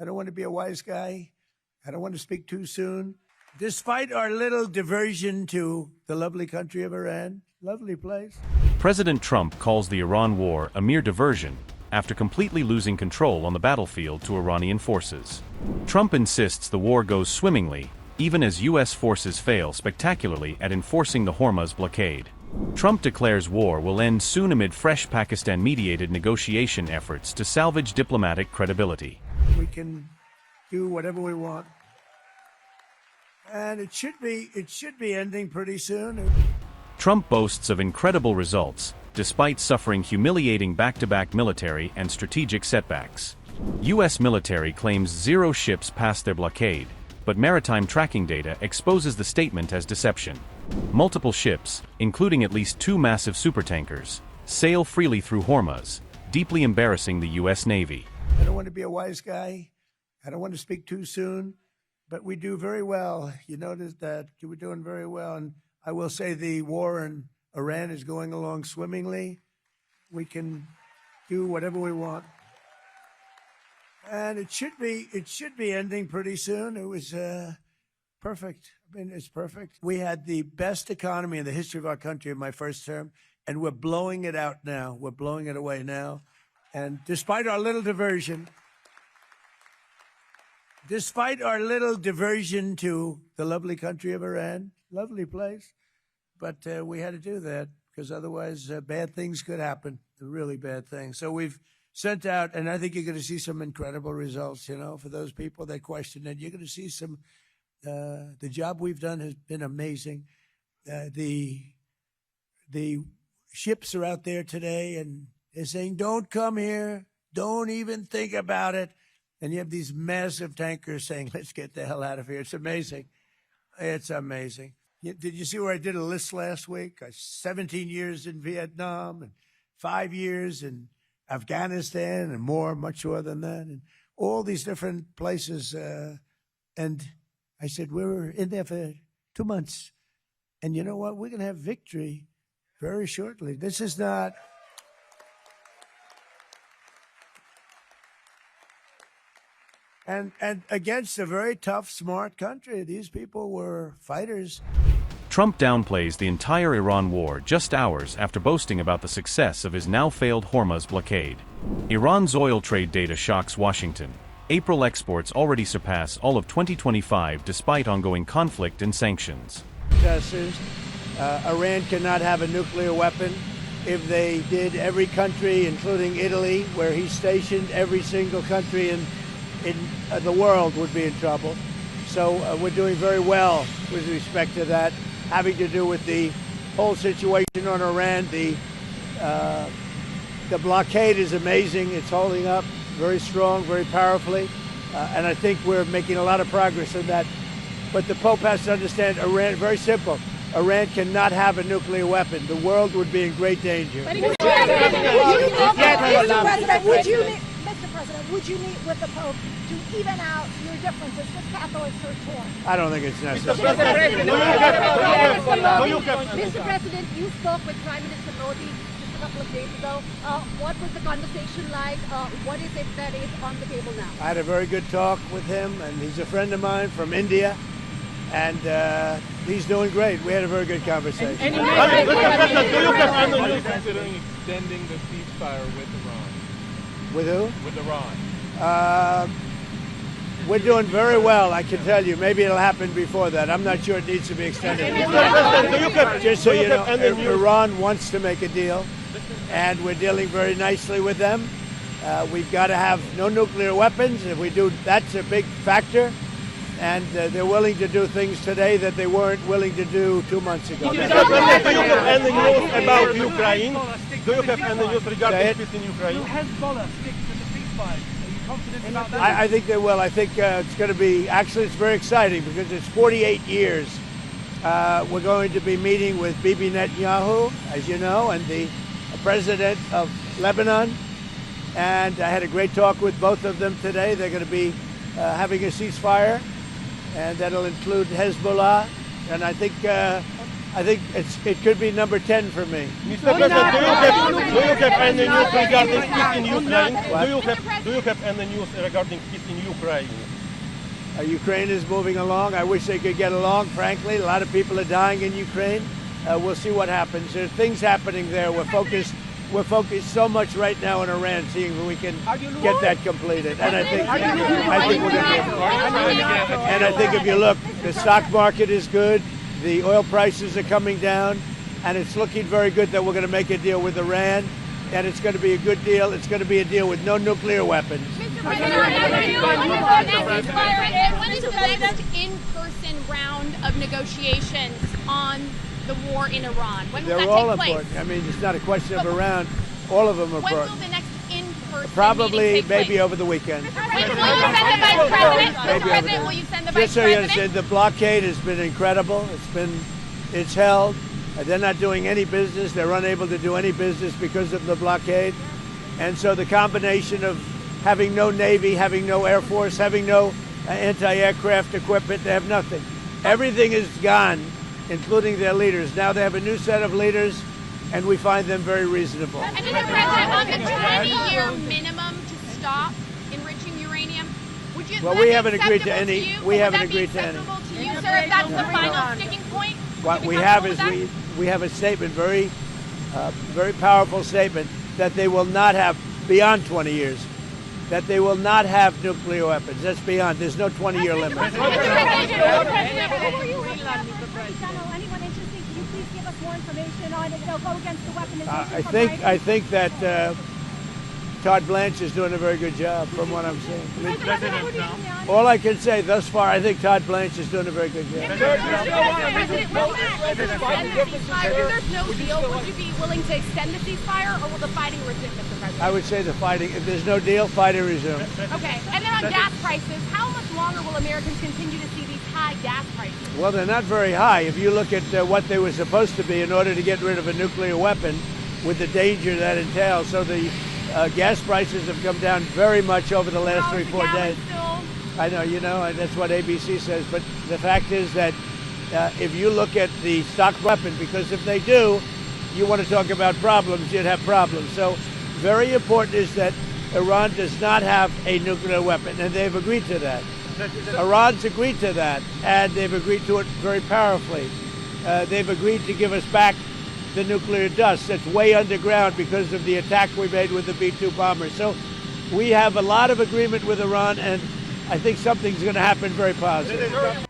I don't want to be a wise guy. I don't want to speak too soon. Despite our little diversion to the lovely country of Iran, lovely place. President Trump calls the Iran war a mere diversion after completely losing control on the battlefield to Iranian forces. Trump insists the war goes swimmingly, even as U.S. forces fail spectacularly at enforcing the Hormuz blockade. Trump declares war will end soon amid fresh Pakistan-mediated negotiation efforts to salvage diplomatic credibility. We can do whatever we want. And it should be ending pretty soon. Trump boasts of incredible results, despite suffering humiliating back-to-back military and strategic setbacks. U.S. military claims 0 ships passed their blockade, but maritime tracking data exposes the statement as deception. Multiple ships, including at least 2 massive supertankers, sail freely through Hormuz, deeply embarrassing the U.S. Navy. I don't want to be a wise guy. I don't want to speak too soon, but we do very well. You notice that we're doing very well. And I will say the war in Iran is going along swimmingly. We can do whatever we want. And it should be ending pretty soon. It was perfect. I mean, it's perfect. We had the best economy in the history of our country in my first term, and we're blowing it out now. We're blowing it away now. And despite our little diversion to the lovely country of Iran, lovely place, but we had to do that because otherwise bad things could happen, really bad things. So we've sent out, and I think you're going to see some incredible results, for those people that question it. You're going to see some, the job we've done has been amazing. The ships are out there today, and they're saying, don't come here, don't even think about it. And you have these massive tankers saying, let's get the hell out of here. It's amazing. It's amazing. Did you see where I did a list last week? 17 years in Vietnam and 5 years in Afghanistan and more, much more than that, and all these different places. And I said, we were in there for 2 months. And you know what? We're going to have victory very shortly. This is not... And against a very tough, smart country. These people were fighters. Trump downplays the entire Iran war just hours after boasting about the success of his now-failed Hormuz blockade. Iran's oil trade data shocks Washington. April exports already surpass all of 2025 despite ongoing conflict and sanctions. Iran cannot have a nuclear weapon. If they did, every country, including Italy, where he's stationed, every single country in the world would be in trouble. So we're doing very well with respect to that, having to do with the whole situation on Iran. The blockade is amazing. It's holding up very strong, very powerfully, and I think we're making a lot of progress in that. But the Pope has to understand Iran, very simple. Iran cannot have a nuclear weapon. The world would be in great danger. Mr. President, would you meet with the Pope to even out your differences? Because Catholics are torn. I don't think it's necessary. Mr. President, you spoke with Prime Minister Modi just a couple of days ago. What was the conversation like? What is it that is on the table now? I had a very good talk with him, and he's a friend of mine from India, and he's doing great. We had a very good conversation. Are you considering extending the ceasefire with Iran? With who? With Iran. We're doing very well, I can tell you. Maybe it'll happen before that. I'm not sure it needs to be extended. Just so you know, Iran wants to make a deal, and we're dealing very nicely with them. We've got to have no nuclear weapons. If we do, that's a big factor. And they're willing to do things today that they weren't willing to do 2 months ago. Do you have any news about Ukraine? Do you have any news regarding peace in Ukraine? Will Hezbollah stick to the ceasefire? Are you confident about that? I think they will. I think it's going to be, actually it's very exciting because it's 48 years. We're going to be meeting with Bibi Netanyahu, as you know, and the president of Lebanon. And I had a great talk with both of them today. They're going to be having a ceasefire, and that'll include Hezbollah. And I think I think it could be number 10 for me. Mr. President, do you have any news regarding peace in Ukraine? Do you have any news regarding peace in Ukraine? Ukraine is moving along. I wish they could get along, frankly. A lot of people are dying in Ukraine. We'll see what happens. There are things happening there. We're focused so much right now in Iran, seeing if we can get that completed. And I think we're going to. And I think if you look, the stock market is good. The oil prices are coming down, and it's looking very good that we're going to make a deal with Iran, and it's going to be a good deal. It's going to be a deal with no nuclear weapons. When is the next in-person round of negotiations on the war in Iran? When will They're that all take place? important. I mean, it's not a question of around. All of them are When will important. the next in-person Probably, meeting take maybe place? over the weekend. Will you send the Vice President? Mr. President, will you send the Vice Just so you President? understand, the blockade has been incredible. It's held. They're not doing any business. They're unable to do any business because of the blockade. And so the combination of having no Navy, having no Air Force, having no anti-aircraft equipment, they have nothing. Everything is gone, including their leaders. Now they have a new set of leaders, and we find them very reasonable. And Mr. President, on the 20-year minimum to stop enriching uranium, would you? Well, would we that haven't be agreed to acceptable any. you? We Would haven't that be agreed to any. acceptable to you, sir, if that's the final sticking point? What Would you we be have is comfortable with we have a statement, very powerful statement, that they will not have beyond 20 years, that they will not have nuclear weapons. That's beyond. There's no 20-year limit. Anyone interesting? Can you please give us more information on it? They'll go against the weaponization. I think that Todd Blanche is doing a very good job, from what I'm seeing. All I can say thus far, I think Todd Blanche is doing a very good job. If there's no deal, would you be willing to extend the ceasefire, or will the fighting resume, Mr. President? I would say the fighting. If there's no deal, fighting resume. Okay. And then on gas prices, how much longer will Americans continue to see these high gas prices? Well, they're not very high. If you look at what they were supposed to be in order to get rid of a nuclear weapon, with the danger that entails. So the gas prices have come down very much over the last 3-4 days. I know, that's what ABC says. But the fact is that if you look at the stock weapon, because if they do, you want to talk about problems, you'd have problems. So very important is that Iran does not have a nuclear weapon, and they've agreed to that. Iran's agreed to that, and they've agreed to it very powerfully. They've agreed to give us back the nuclear dust that's way underground because of the attack we made with the B-2 bombers. So we have a lot of agreement with Iran, and I think something's going to happen very positive.